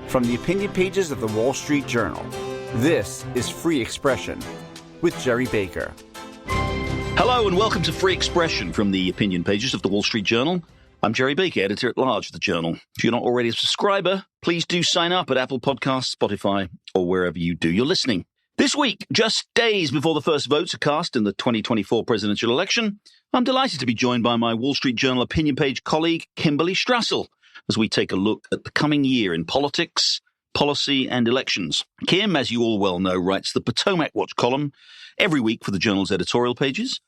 From the opinion pages of the Wall Street Journal, this is Free Expression with Gerry Baker. Hello and welcome to Free Expression from the opinion pages of the Wall Street Journal. I'm Gerry Baker, editor-at-large of the Journal. If you're not already a subscriber, please do sign up at Apple Podcasts, Spotify, or wherever you do your listening. This week, just days before the first votes are cast in the 2024 presidential election, I'm delighted to be joined by my Wall Street Journal opinion page colleague, Kimberly Strassel, as we take a look at the coming year in politics, policy, and elections. Kim, as you all well know, writes the Potomac Watch column every week for the Journal's editorial pages,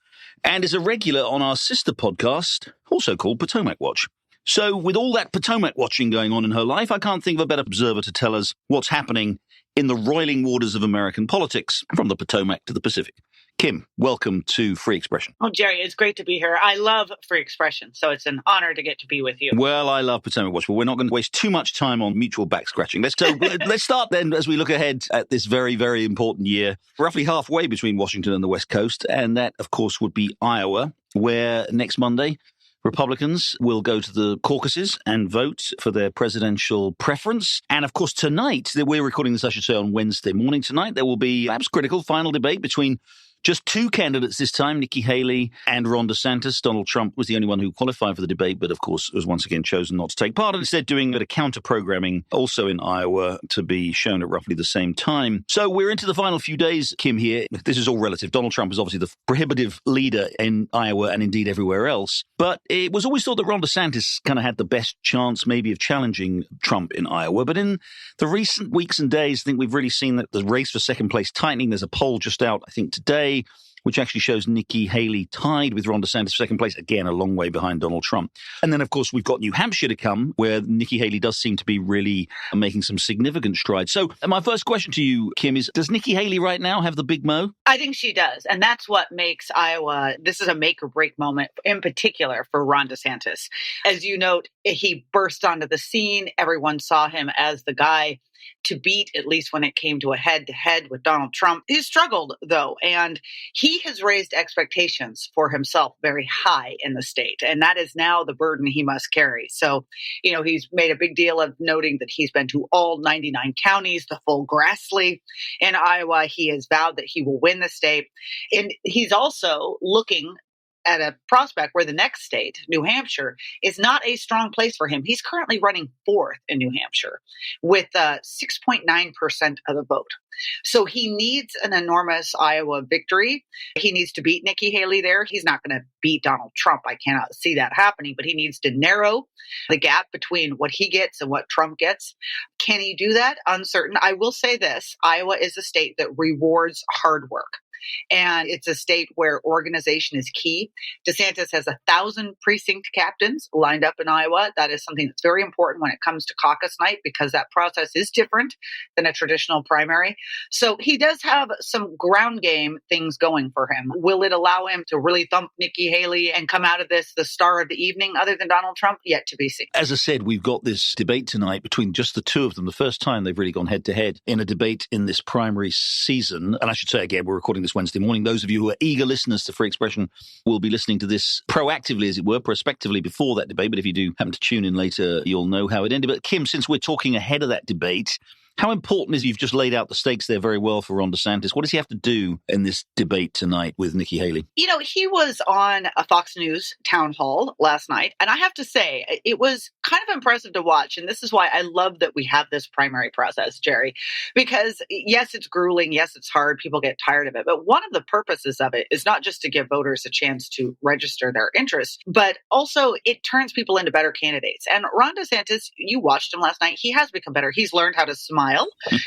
and is a regular on our sister podcast, also called Potomac Watch. So with all that Potomac watching going on in her life, I can't think of a better observer to tell us what's happening in the roiling waters of American politics from the Potomac to the Pacific. Kim, welcome to Free Expression. Oh, Gerry, it's great to be here. I love Free Expression, so it's an honor to get to be with you. Well, I love Potomac Watch, but we're not going to waste too much time on mutual back scratching. Let's start then as we look ahead at this very, very important year, roughly halfway between Washington and the West Coast. And that, of course, would be Iowa, where next Monday, Republicans will go to the caucuses and vote for their presidential preference. And of course, tonight, we're recording this, I should say, on Wednesday morning. Tonight, there will be perhaps critical final debate between just two candidates this time, Nikki Haley and Ron DeSantis. Donald Trump was the only one who qualified for the debate, but of course was once again chosen not to take part, and instead doing a bit of counter-programming also in Iowa to be shown at roughly the same time. So we're into the final few days, Kim, here. This is all relative. Donald Trump is obviously the prohibitive leader in Iowa and indeed everywhere else. But it was always thought that Ron DeSantis kind of had the best chance maybe of challenging Trump in Iowa. But in the recent weeks and days, I think we've really seen that the race for second place tightening. There's a poll just out, I think, today, which actually shows Nikki Haley tied with Ron DeSantis for second place, again, a long way behind Donald Trump. And then, of course, we've got New Hampshire to come, where Nikki Haley does seem to be really making some significant strides. So my first question to you, Kim, is does Nikki Haley right now have the big mo? I think she does. And that's what makes Iowa, this is a make or break moment in particular for Ron DeSantis. As you note, he burst onto the scene. Everyone saw him as the guy to beat, at least when it came to a head-to-head with Donald Trump. He struggled, though, and he has raised expectations for himself very high in the state, and that is now the burden he must carry. So, he's made a big deal of noting that he's been to all 99 counties, the full Grassley in Iowa. He has vowed that he will win the state, and he's also looking at a prospect where the next state, New Hampshire, is not a strong place for him. He's currently running fourth in New Hampshire with 6.9% of the vote. So he needs an enormous Iowa victory. He needs to beat Nikki Haley there. He's not going to beat Donald Trump. I cannot see that happening, but he needs to narrow the gap between what he gets and what Trump gets. Can he do that? Uncertain. I will say this, Iowa is a state that rewards hard work. And it's a state where organization is key. DeSantis has 1,000 precinct captains lined up in Iowa. That is something that's very important when it comes to caucus night because that process is different than a traditional primary. So he does have some ground game things going for him. Will it allow him to really thump Nikki Haley and come out of this the star of the evening other than Donald Trump? Yet to be seen. As I said, we've got this debate tonight between just the two of them. The first time they've really gone head-to-head in a debate in this primary season. And I should say, again, we're recording this Wednesday morning. Those of you who are eager listeners to Free Expression will be listening to this proactively, as it were, prospectively before that debate. But if you do happen to tune in later, you'll know how it ended. But Kim, since we're talking ahead of that debate, how important is, you've just laid out the stakes there very well for Ron DeSantis. What does he have to do in this debate tonight with Nikki Haley? He was on a Fox News town hall last night, and I have to say, it was kind of impressive to watch. And this is why I love that we have this primary process, Gerry, because yes, it's grueling. Yes, it's hard. People get tired of it. But one of the purposes of it is not just to give voters a chance to register their interest, but also it turns people into better candidates. And Ron DeSantis, you watched him last night. He has become better. He's learned how to smile.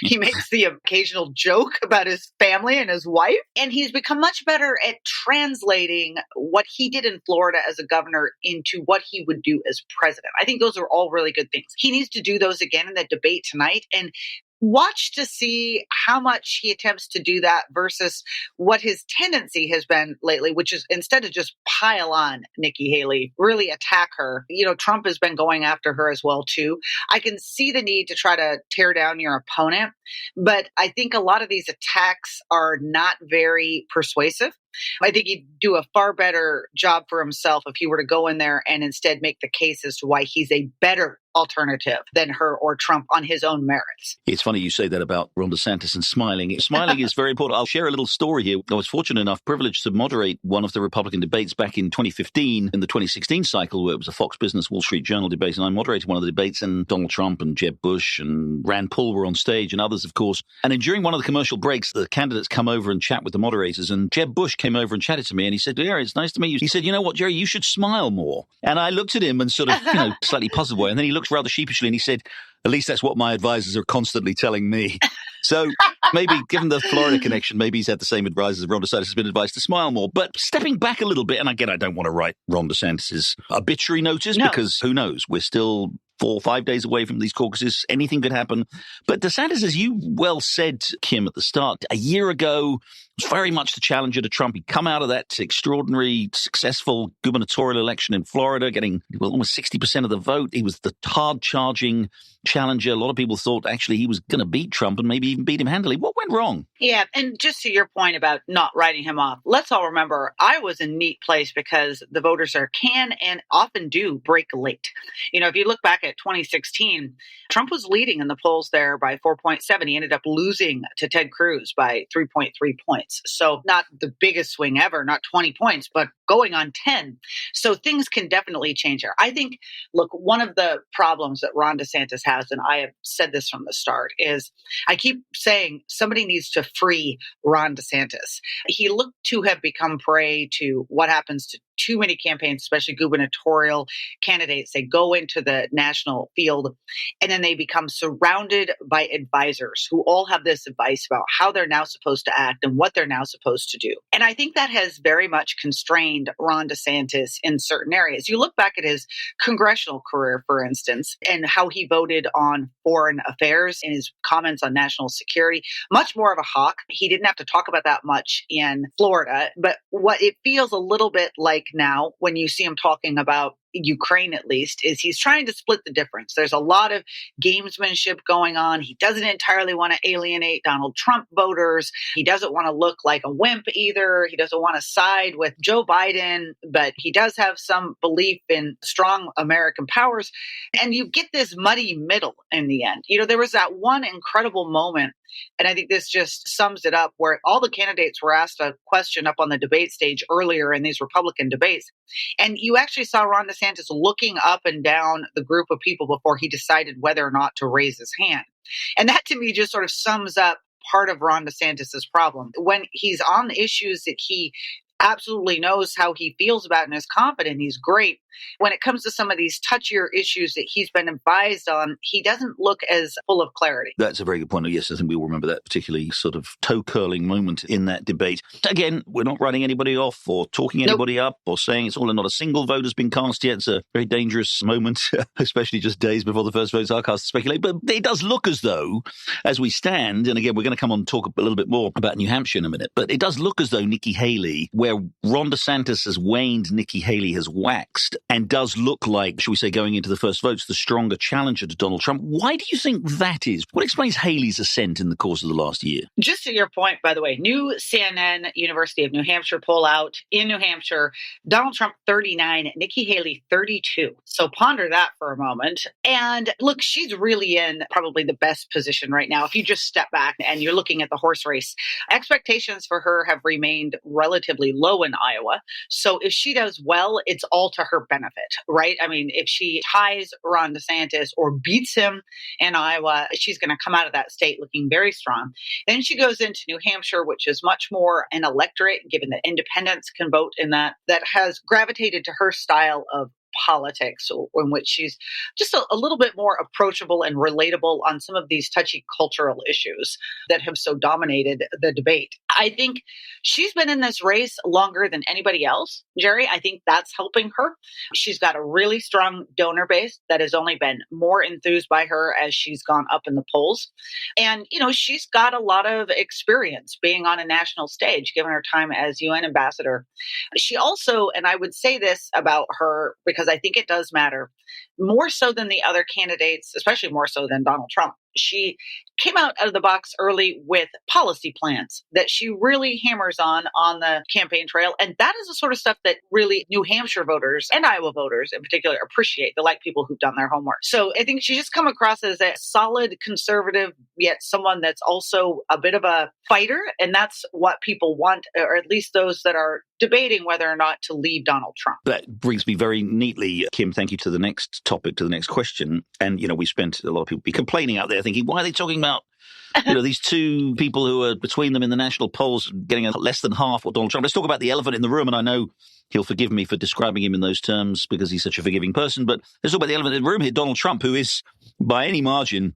He makes the occasional joke about his family and his wife. And he's become much better at translating what he did in Florida as a governor into what he would do as president. I think those are all really good things. He needs to do those again in the debate tonight. And watch to see how much he attempts to do that versus what his tendency has been lately, which is instead of just pile on Nikki Haley, really attack her. Trump has been going after her as well, too. I can see the need to try to tear down your opponent, but I think a lot of these attacks are not very persuasive. I think he'd do a far better job for himself if he were to go in there and instead make the case as to why he's a better alternative than her or Trump on his own merits. It's funny you say that about Ron DeSantis and smiling. Smiling is very important. I'll share a little story here. I was fortunate enough, privileged to moderate one of the Republican debates back in 2015 in the 2016 cycle, where it was a Fox Business Wall Street Journal debate, and I moderated one of the debates, and Donald Trump and Jeb Bush and Rand Paul were on stage and others, of course. And then during one of the commercial breaks, the candidates come over and chat with the moderators, and Jeb Bush came over and chatted to me, and he said, "Gerry, it's nice to meet you." He said, "You know what, Gerry, you should smile more." And I looked at him and sort of, slightly puzzled way, and then he looked rather sheepishly and he said, "At least that's what my advisors are constantly telling me." So maybe, given the Florida connection, maybe he's had the same advisors. Ron DeSantis has been advised to smile more. But stepping back a little bit, and again, I don't want to write Ron DeSantis' obituary notice because who knows? We're still 4 or 5 days away from these caucuses. Anything could happen. But DeSantis, as you well said, Kim, at the start, a year ago, was very much the challenger to Trump. He'd come out of that extraordinary, successful gubernatorial election in Florida, getting almost 60% of the vote. He was the hard-charging challenger. A lot of people thought actually he was going to beat Trump and maybe even beat him handily. What went wrong? Yeah, and just to your point about not writing him off, let's all remember Iowa was a neat place because the voters can and often do break late. If you look back at 2016, Trump was leading in the polls there by 4.7. He ended up losing to Ted Cruz by 3.3 points. So not the biggest swing ever, not 20 points, but going on 10. So things can definitely change there. I think, look, one of the problems that Ron DeSantis has, and I have said this from the start, is I keep saying somebody needs to free Ron DeSantis. He looked to have become prey to what happens to too many campaigns, especially gubernatorial candidates. They go into the national field and then they become surrounded by advisors who all have this advice about how they're now supposed to act and what they're now supposed to do. And I think that has very much constrained Ron DeSantis in certain areas. You look back at his congressional career, for instance, and how he voted on foreign affairs and his comments on national security, much more of a hawk. He didn't have to talk about that much in Florida, but what it feels a little bit like now when you see him talking about Ukraine, at least, is he's trying to split the difference. There's a lot of gamesmanship going on. He doesn't entirely want to alienate Donald Trump voters. He doesn't want to look like a wimp either. He doesn't want to side with Joe Biden, but he does have some belief in strong American powers. And you get this muddy middle in the end. There was that one incredible moment, and I think this just sums it up, where all the candidates were asked a question up on the debate stage earlier in these Republican debates. And you actually saw Ron DeSantis looking up and down the group of people before he decided whether or not to raise his hand. And that to me just sort of sums up part of Ron DeSantis's problem. When he's on issues that he absolutely knows how he feels about and is confident, he's great. When it comes to some of these touchier issues that he's been advised on, he doesn't look as full of clarity. That's a very good point. Yes, I think we all remember that particularly sort of toe-curling moment in that debate. Again, we're not writing anybody off or talking anybody up or saying it's all or not a single vote has been cast yet. It's a very dangerous moment, especially just days before the first votes are cast to speculate. But it does look as though, as we stand, and again, we're going to come on and talk a little bit more about New Hampshire in a minute, but it does look as though Nikki Haley, where Ron DeSantis has waned, Nikki Haley has waxed, and does look like, shall we say, going into the first votes, the stronger challenger to Donald Trump. Why do you think that is? What explains Haley's ascent in the course of the last year? Just to your point, by the way, new CNN University of New Hampshire poll out in New Hampshire, Donald Trump 39, Nikki Haley 32. So ponder that for a moment. And look, she's really in probably the best position right now. If you just step back and you're looking at the horse race, expectations for her have remained relatively low in Iowa. So if she does well, it's all to her benefit, right? I mean, if she ties Ron DeSantis or beats him in Iowa, she's going to come out of that state looking very strong. Then she goes into New Hampshire, which is much more an electorate, given that independents can vote in that has gravitated to her style of politics, in which she's just a little bit more approachable and relatable on some of these touchy cultural issues that have so dominated the debate. I think she's been in this race longer than anybody else, Gerry. I think that's helping her. She's got a really strong donor base that has only been more enthused by her as she's gone up in the polls. And, she's got a lot of experience being on a national stage, given her time as UN ambassador. She also, and I would say this about her because I think it does matter, more so than the other candidates, especially more so than Donald Trump, she came out of the box early with policy plans that she really hammers on the campaign trail. And that is the sort of stuff that really New Hampshire voters and Iowa voters in particular appreciate. They like people who've done their homework. So I think she just come across as a solid conservative, yet someone that's also a bit of a fighter. And that's what people want, or at least those that are debating whether or not to leave Donald Trump. That brings me very neatly, Kim, thank you, to the next topic, to the next question. And, we spent a lot of people be complaining out there thinking, why are they talking about these two people who are between them in the national polls getting less than half what Donald Trump. Let's talk about the elephant in the room. And I know he'll forgive me for describing him in those terms because he's such a forgiving person. But let's talk about the elephant in the room here, Donald Trump, who is by any margin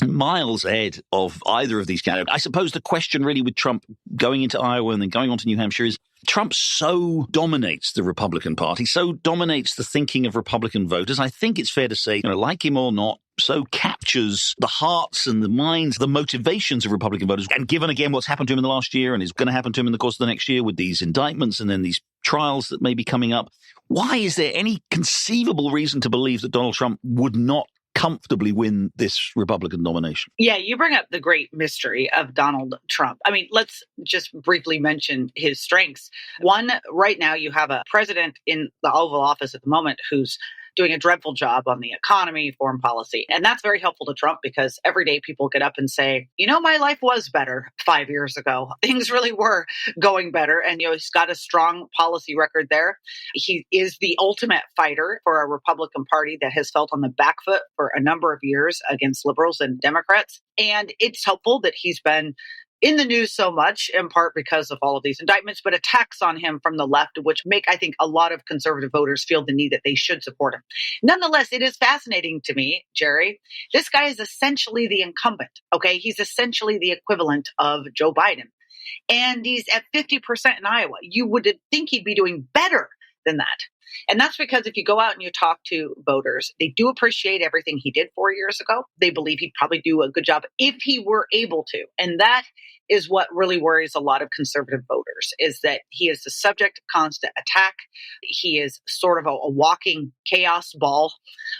miles ahead of either of these candidates. I suppose the question really with Trump going into Iowa and then going on to New Hampshire is Trump so dominates the Republican Party, so dominates the thinking of Republican voters. I think it's fair to say, like him or not, so captures the hearts and the minds, the motivations of Republican voters. And given again what's happened to him in the last year and is going to happen to him in the course of the next year with these indictments and then these trials that may be coming up, why is there any conceivable reason to believe that Donald Trump would not comfortably win this Republican nomination? Yeah, you bring up the great mystery of Donald Trump. I mean, let's just briefly mention his strengths. One, right now you have a president in the Oval Office at the moment who's doing a dreadful job on the economy, foreign policy. And that's very helpful to Trump because every day people get up and say, my life was better 5 years ago. Things really were going better. And, he's got a strong policy record there. He is the ultimate fighter for a Republican Party that has felt on the back foot for a number of years against liberals and Democrats. And it's helpful that he's been in the news so much, in part because of all of these indictments, but attacks on him from the left, which make, I think, a lot of conservative voters feel the need that they should support him. Nonetheless, it is fascinating to me, Gerry. This guy is essentially the incumbent, okay? He's essentially the equivalent of Joe Biden. And he's at 50% in Iowa. You would think he'd be doing better than that. And that's because if you go out and you talk to voters, they do appreciate everything he did 4 years ago. They believe he'd probably do a good job if he were able to. And that is what really worries a lot of conservative voters, is that he is the subject of constant attack. He is sort of a walking chaos ball.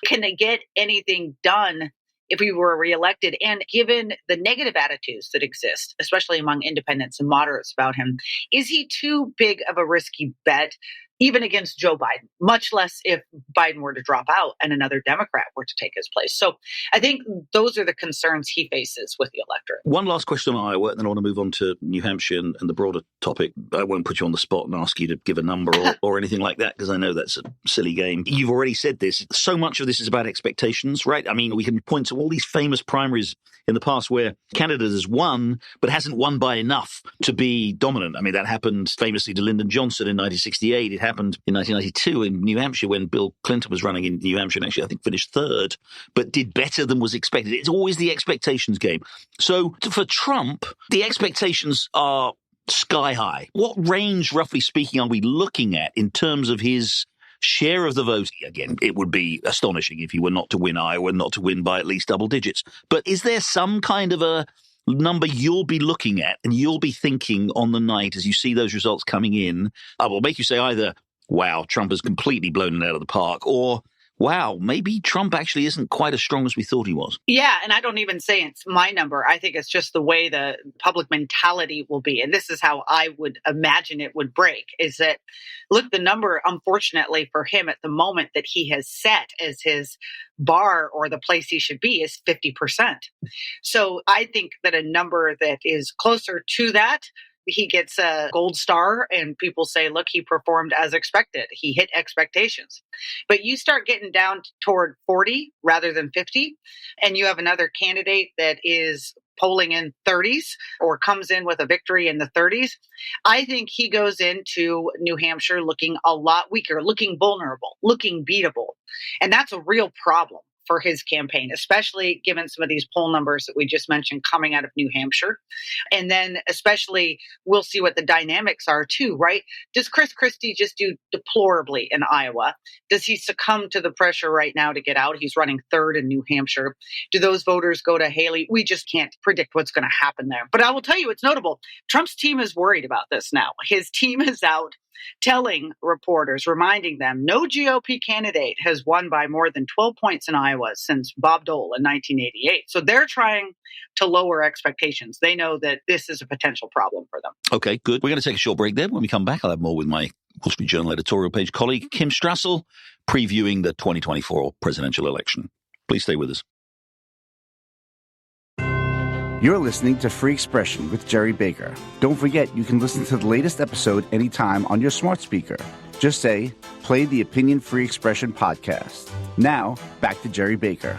Can they get anything done if he were reelected? And given the negative attitudes that exist, especially among independents and moderates about him, is he too big of a risky bet, even against Joe Biden, much less if Biden were to drop out and another Democrat were to take his place? So I think those are the concerns he faces with the electorate. One last question on Iowa, and then I want to move on to New Hampshire and the broader topic. I won't put you on the spot and ask you to give a number or anything like that, because I know that's a silly game. You've already said this. So much of this is about expectations, right? I mean, we can point to all these famous primaries in the past where candidate has won, but hasn't won by enough to be dominant. I mean, that happened famously to Lyndon Johnson in 1968. It happened in 1992 in New Hampshire when Bill Clinton was running in New Hampshire and actually, I think, finished third, but did better than was expected. It's always the expectations game. So for Trump, the expectations are sky high. What range, roughly speaking, are we looking at in terms of his share of the vote? Again, it would be astonishing if he were not to win Iowa, not to win by at least double digits. But is there some kind of a number you'll be looking at and you'll be thinking on the night as you see those results coming in? Will make you say either, wow, Trump has completely blown it out of the park, or wow, maybe Trump actually isn't quite as strong as we thought he was. Yeah, and I don't even say it's my number. I think it's just the way the public mentality will be. And this is how I would imagine it would break, is that, look, the number, unfortunately for him at the moment that he has set as his bar or the place he should be is 50%. So I think that a number that is closer to that, he gets a gold star and people say, look, he performed as expected. He hit expectations. But you start getting down toward 40 rather than 50, and you have another candidate that is polling in 30s or comes in with a victory in the 30s. I think he goes into New Hampshire looking a lot weaker, looking vulnerable, looking beatable. And that's a real problem for his campaign, especially given some of these poll numbers that we just mentioned coming out of New Hampshire. And then especially we'll see what the dynamics are too, right? Does Chris Christie just do deplorably in Iowa? Does he succumb to the pressure right now to get out? He's running third in New Hampshire. Do those voters go to Haley? We just can't predict what's going to happen there. But I will tell you, it's notable. Trump's team is worried about this now. His team is out telling reporters, reminding them, no GOP candidate has won by more than 12 points in Iowa since Bob Dole in 1988. So they're trying to lower expectations. They know that this is a potential problem for them. Okay, good. We're going to take a short break there. When we come back, I'll have more with my Wall Street Journal editorial page colleague, Kim Strassel, previewing the 2024 presidential election. Please stay with us. You're listening to Free Expression with Gerry Baker. Don't forget, you can listen to the latest episode anytime on your smart speaker. Just say, play the Opinion Free Expression podcast. Now, back to Gerry Baker.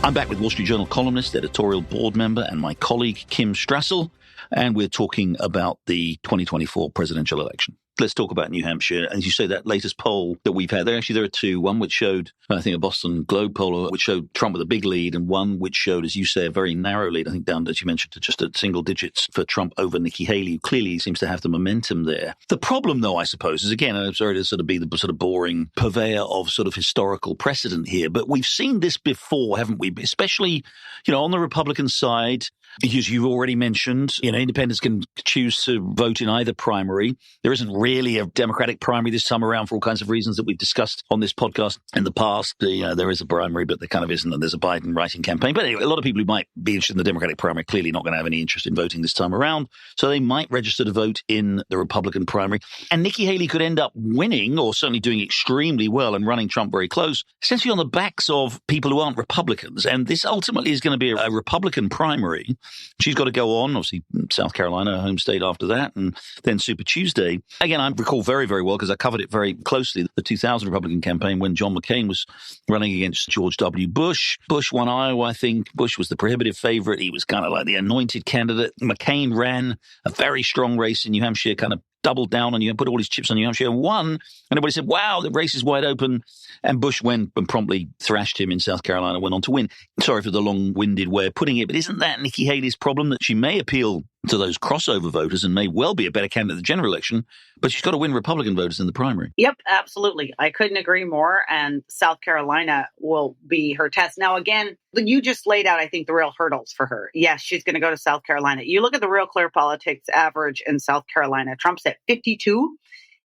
I'm back with Wall Street Journal columnist, editorial board member, and my colleague, Kim Strassel, and we're talking about the 2024 presidential election. Let's talk about New Hampshire. As you say, that latest poll that we've had, there are two. One which showed, I think, a Boston Globe poll, which showed Trump with a big lead, and one which showed, as you say, a very narrow lead, I think down, as you mentioned, to just at single digits for Trump over Nikki Haley, who clearly seems to have the momentum there. The problem, though, I suppose, is, again, I'm sorry to sort of be the sort of boring purveyor of sort of historical precedent here, but we've seen this before, haven't we? Especially, on the Republican side, as you've already mentioned, independents can choose to vote in either primary. There isn't really a Democratic primary this time around for all kinds of reasons that we've discussed on this podcast in the past. There is a primary, but there kind of isn't, and there's a Biden writing campaign. But anyway, a lot of people who might be interested in the Democratic primary are clearly not going to have any interest in voting this time around. So they might register to vote in the Republican primary. And Nikki Haley could end up winning, or certainly doing extremely well and running Trump very close, essentially on the backs of people who aren't Republicans. And this ultimately is going to be a Republican primary. She's got to go on, obviously, South Carolina, home state after that, and then Super Tuesday. Again, I recall very, very well, because I covered it very closely, the 2000 Republican campaign when John McCain was running against George W. Bush. Bush won Iowa, I think. Bush was the prohibitive favorite. He was kind of like the anointed candidate. McCain ran a very strong race in New Hampshire, kind of doubled down on you and put all his chips on New Hampshire and won. And everybody said, wow, the race is wide open. And Bush went and promptly thrashed him in South Carolina, went on to win. Sorry for the long-winded way of putting it, but isn't that Nikki Haley's problem, that she may appeal to those crossover voters and may well be a better candidate in the general election, but she's got to win Republican voters in the primary? Yep, absolutely. I couldn't agree more. And South Carolina will be her test. Now, again, you just laid out, I think, the real hurdles for her. Yes, she's going to go to South Carolina. You look at the Real Clear Politics average in South Carolina. Trump's at 52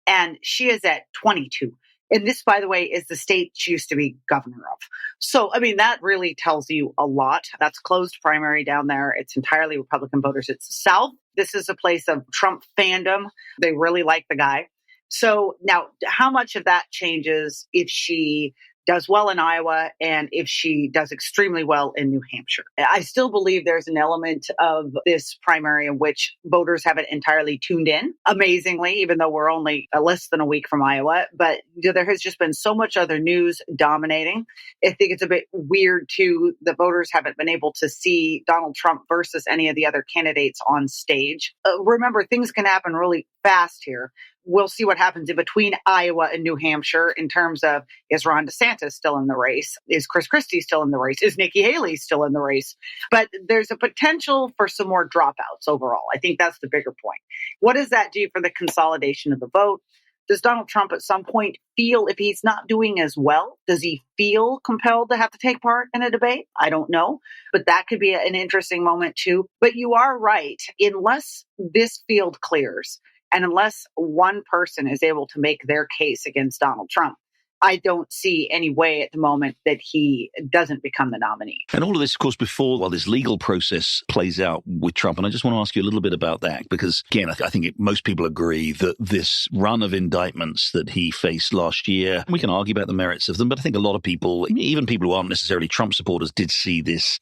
and she is at 22. And this, by the way, is the state she used to be governor of. So, I mean, that really tells you a lot. That's closed primary down there. It's entirely Republican voters. It's the South. This is a place of Trump fandom. They really like the guy. So now, how much of that changes if she does well in Iowa and if she does extremely well in New Hampshire? I still believe there's an element of this primary in which voters haven't entirely tuned in, amazingly, even though we're only less than a week from Iowa. But there has just been so much other news dominating. I think it's a bit weird, too. The voters haven't been able to see Donald Trump versus any of the other candidates on stage. Remember, things can happen really fast here. We'll see what happens in between Iowa and New Hampshire in terms of, is Ron DeSantis still in the race? Is Chris Christie still in the race? Is Nikki Haley still in the race? But there's a potential for some more dropouts overall. I think that's the bigger point. What does that do for the consolidation of the vote? Does Donald Trump at some point feel, if he's not doing as well, does he feel compelled to have to take part in a debate? I don't know, but that could be an interesting moment too. But you are right. Unless this field clears, and unless one person is able to make their case against Donald Trump, I don't see any way at the moment that he doesn't become the nominee. And all of this, of course, before this legal process plays out with Trump. And I just want to ask you a little bit about that, because, again, I think most people agree that this run of indictments that he faced last year, we can argue about the merits of them, but I think a lot of people, even people who aren't necessarily Trump supporters, did see this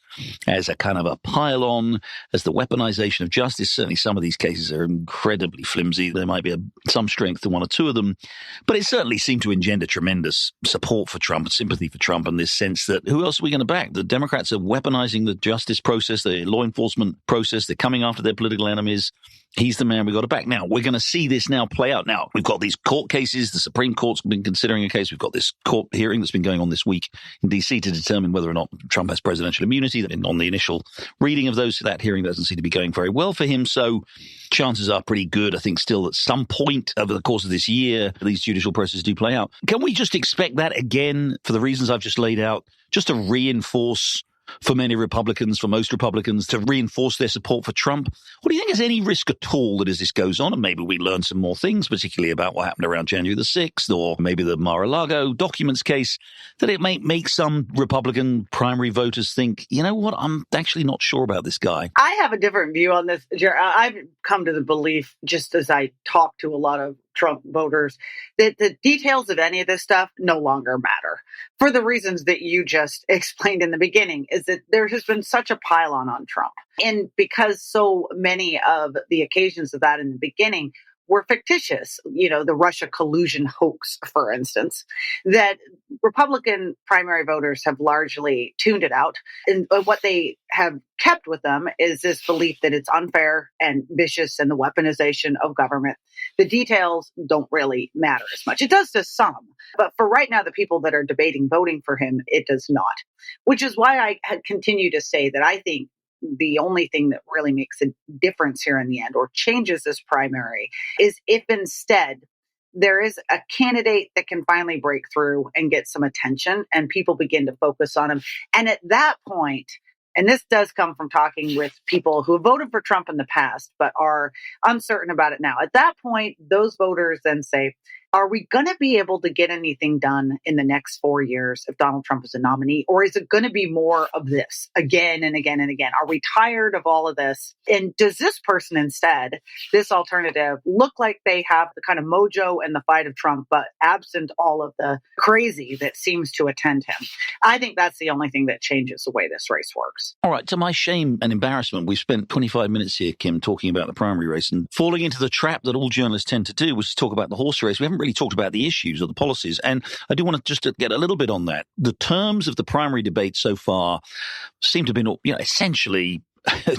as a kind of a pile-on, as the weaponization of justice. Certainly some of these cases are incredibly flimsy. There might be some strength to one or two of them, but it certainly seemed to engender tremendous support for Trump and sympathy for Trump, and this sense that who else are we going to back? The Democrats are weaponizing the justice process, the law enforcement process. They're coming after their political enemies. He's the man we've got to back. Now, we're going to see this now play out. Now, we've got these court cases. The Supreme Court's been considering a case. We've got this court hearing that's been going on this week in D.C. to determine whether or not Trump has presidential immunity. And on the initial reading of that hearing doesn't seem to be going very well for him. So chances are pretty good, I think, still at some point over the course of this year, these judicial processes do play out. Can we just expect that again, for the reasons I've just laid out, just to reinforce for many Republicans, for most Republicans, to reinforce their support for Trump. What do you think is any risk at all that as this goes on, and maybe we learn some more things, particularly about what happened around January the 6th, or maybe the Mar-a-Lago documents case, that it may make some Republican primary voters think, you know what, I'm actually not sure about this guy? I have a different view on this, Gerry. I've come to the belief, just as I talk to a lot of Trump voters, that the details of any of this stuff no longer matter. For the reasons that you just explained in the beginning, is that there has been such a pile-on Trump. And because so many of the occasions of that in the beginning were fictitious, the Russia collusion hoax, for instance, that Republican primary voters have largely tuned it out. And what they have kept with them is this belief that it's unfair and vicious and the weaponization of government. The details don't really matter as much. It does to some, but for right now, the people that are debating voting for him, it does not, which is why I continue to say that I think the only thing that really makes a difference here in the end, or changes this primary, is if instead there is a candidate that can finally break through and get some attention and people begin to focus on him. And at that point, and this does come from talking with people who have voted for Trump in the past, but are uncertain about it now. At that point, those voters then say, are we going to be able to get anything done in the next 4 years if Donald Trump is a nominee? Or is it going to be more of this again and again and again? Are we tired of all of this? And does this person instead, this alternative, look like they have the kind of mojo and the fight of Trump, but absent all of the crazy that seems to attend him? I think that's the only thing that changes the way this race works. All right, to my shame and embarrassment, we've spent 25 minutes here, Kim, talking about the primary race and falling into the trap that all journalists tend to do, which is talk about the horse race. We haven't really talked about the issues or the policies. And I do want to just get a little bit on that. The terms of the primary debate so far seem to have been, essentially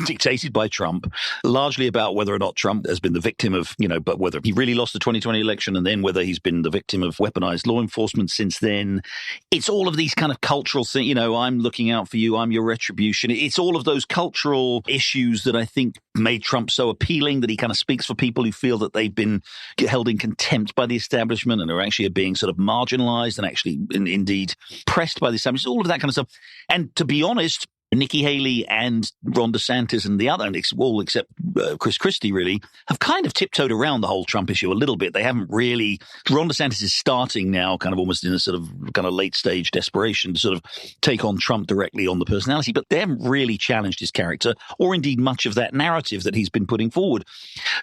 dictated by Trump, largely about whether or not Trump has been the victim of, but whether he really lost the 2020 election and then whether he's been the victim of weaponized law enforcement since then. It's all of these kind of cultural things, I'm looking out for you, I'm your retribution. It's all of those cultural issues that I think made Trump so appealing, that he kind of speaks for people who feel that they've been held in contempt by the establishment and are actually being sort of marginalized and actually indeed pressed by the establishment, all of that kind of stuff. And to be honest, Nikki Haley and Ron DeSantis and the other, all except Chris Christie, really, have kind of tiptoed around the whole Trump issue a little bit. They haven't really. Ron DeSantis is starting now kind of almost in a sort of kind of late stage desperation to sort of take on Trump directly on the personality, but they haven't really challenged his character or indeed much of that narrative that he's been putting forward.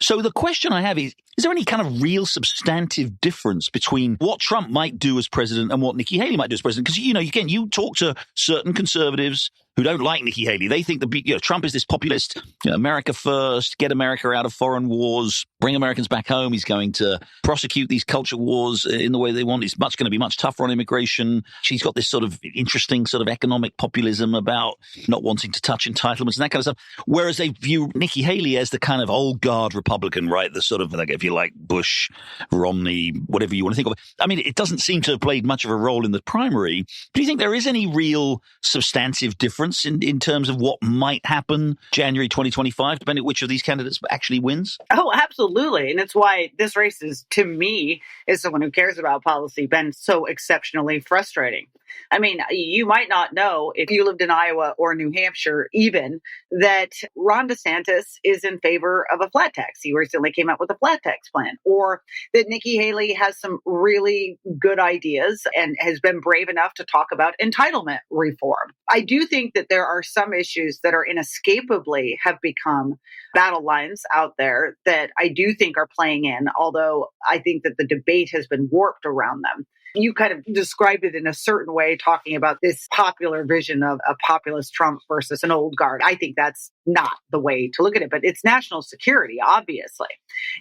So the question I have is there any kind of real substantive difference between what Trump might do as president and what Nikki Haley might do as president? Because, again, you talk to certain conservatives who don't like Nikki Haley. They think that Trump is this populist, America first, get America out of foreign wars, bring Americans back home. He's going to prosecute these culture wars in the way they want. He's going to be much tougher on immigration. She's got this sort of interesting sort of economic populism about not wanting to touch entitlements and that kind of stuff. Whereas they view Nikki Haley as the kind of old guard Republican, right? The sort of, like, if you like, Bush, Romney, whatever you want to think of. I mean, it doesn't seem to have played much of a role in the primary. Do you think there is any real substantive difference in terms of what might happen January 2025, depending on which of these candidates actually wins? Oh, absolutely. And it's why this race is, to me, as someone who cares about policy, been so exceptionally frustrating. I mean, you might not know, if you lived in Iowa or New Hampshire even, that Ron DeSantis is in favor of a flat tax. He recently came out with a flat tax plan. Or that Nikki Haley has some really good ideas and has been brave enough to talk about entitlement reform. I do think that there are some issues that are inescapably have become battle lines out there that I do think are playing in, although I think that the debate has been warped around them. You kind of described it in a certain way, talking about this popular vision of a populist Trump versus an old guard. I think that's not the way to look at it, but it's national security, obviously.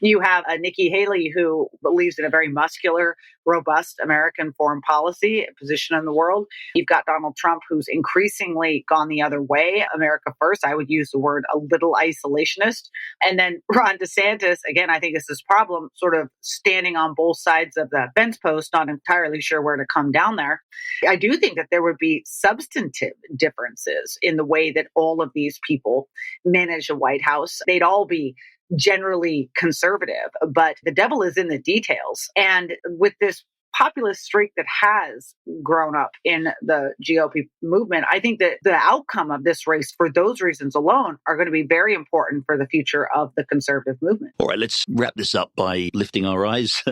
You have a Nikki Haley who believes in a very muscular, robust American foreign policy position in the world. You've got Donald Trump, who's increasingly gone the other way, America first. I would use the word a little isolationist. And then Ron DeSantis, again, I think is this problem, sort of standing on both sides of the fence post, not entirely sure where to come down there. I do think that there would be substantive differences in the way that all of these people manage a White House. They'd all be generally conservative, but the devil is in the details. And with this populist streak that has grown up in the GOP movement, I think that the outcome of this race for those reasons alone are going to be very important for the future of the conservative movement. All right, let's wrap this up by lifting our eyes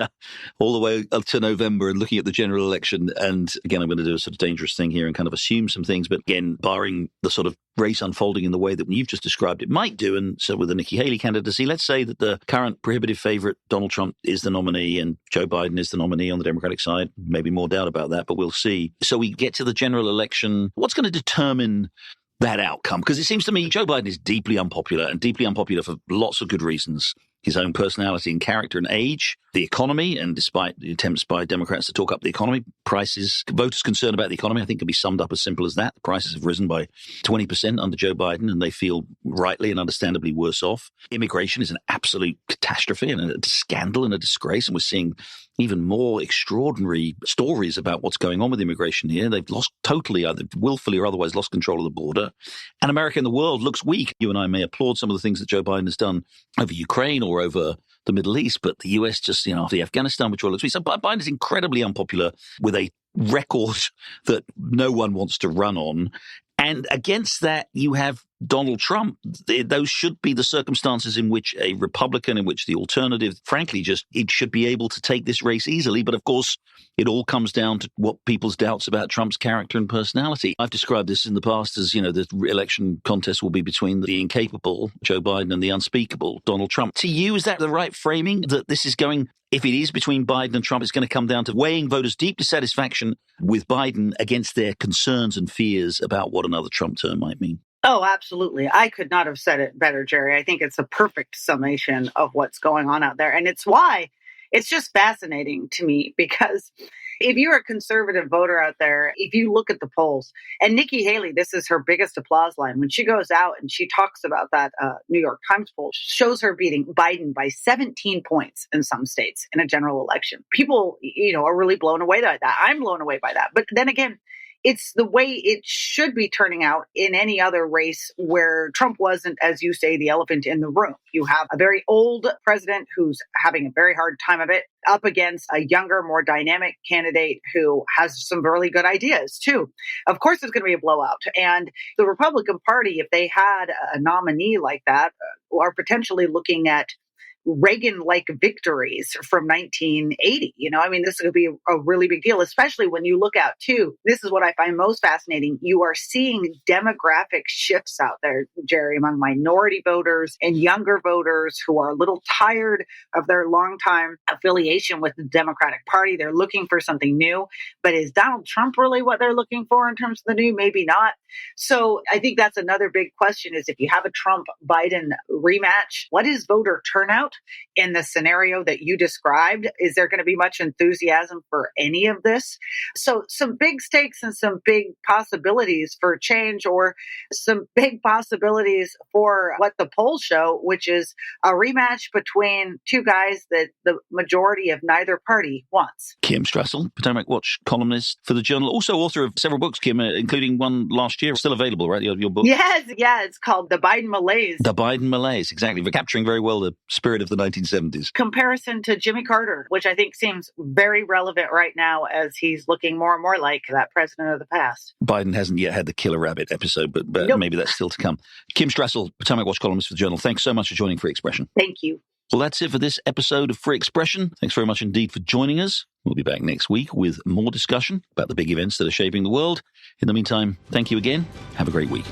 all the way up to November and looking at the general election. And again, I'm going to do a sort of dangerous thing here and kind of assume some things, but again, barring the sort of race unfolding in the way that you've just described it might do. And so with the Nikki Haley candidacy, let's say that the current prohibitive favorite, Donald Trump, is the nominee and Joe Biden is the nominee on the Democratic side. Maybe more doubt about that, but we'll see. So we get to the general election. What's going to determine that outcome? Because it seems to me Joe Biden is deeply unpopular for lots of good reasons. His own personality and character and age, the economy, and despite the attempts by Democrats to talk up the economy, prices, voters' concern about the economy, I think can be summed up as simple as that. The prices have risen by 20% under Joe Biden, and they feel rightly and understandably worse off. Immigration is an absolute catastrophe and a scandal and a disgrace, and we're seeing even more extraordinary stories about what's going on with immigration here. They've lost totally, either willfully or otherwise, lost control of the border. And America and the world looks weak. You and I may applaud some of the things that Joe Biden has done over Ukraine or over the Middle East, but the US just, after Afghanistan withdrawal looks weak. So Biden is incredibly unpopular with a record that no one wants to run on. And against that, you have Donald Trump. Those should be the circumstances in which a Republican, in which the alternative, frankly, it should be able to take this race easily. But of course, it all comes down to what people's doubts about Trump's character and personality. I've described this in the past as, the election contest will be between the incapable, Joe Biden, and the unspeakable, Donald Trump. To you, is that the right framing, that this is going, if it is between Biden and Trump, it's going to come down to weighing voters' deep dissatisfaction with Biden against their concerns and fears about what another Trump term might mean? Oh, absolutely. I could not have said it better, Gerry. I think it's a perfect summation of what's going on out there. And it's why it's just fascinating to me, because if you're a conservative voter out there, if you look at the polls, and Nikki Haley, this is her biggest applause line. When she goes out and she talks about that New York Times poll, shows her beating Biden by 17 points in some states in a general election. People, are really blown away by that. I'm blown away by that. But then again, it's the way it should be turning out in any other race where Trump wasn't, as you say, the elephant in the room. You have a very old president who's having a very hard time of it up against a younger, more dynamic candidate who has some really good ideas, too. Of course, it's going to be a blowout. And the Republican Party, if they had a nominee like that, are potentially looking at Reagan-like victories from 1980. This is going to be a really big deal, especially when you look out, too. This is what I find most fascinating. You are seeing demographic shifts out there, Gerry, among minority voters and younger voters who are a little tired of their longtime affiliation with the Democratic Party. They're looking for something new. But is Donald Trump really what they're looking for in terms of the new? Maybe not. So I think that's another big question, is if you have a Trump-Biden rematch, what is voter turnout in the scenario that you described? Is there going to be much enthusiasm for any of this? So some big stakes and some big possibilities for change, or some big possibilities for what the polls show, which is a rematch between two guys that the majority of neither party wants. Kim Strassel, Potomac Watch columnist for the Journal, also author of several books, Kim, including one last year, still available, right? Your book? Yes, it's called The Biden Malaise. The Biden Malaise, exactly. We're capturing very well the spirit of the 1970s. Comparison to Jimmy Carter, which I think seems very relevant right now as he's looking more and more like that president of the past. Biden hasn't yet had the killer rabbit episode, but Nope. Maybe that's still to come. Kim Strassel, Potomac Watch columnist for the Journal, thanks so much for joining Free Expression. Thank you. Well, that's it for this episode of Free Expression. Thanks very much indeed for joining us. We'll be back next week with more discussion about the big events that are shaping the world. In the meantime, thank you again. Have a great week.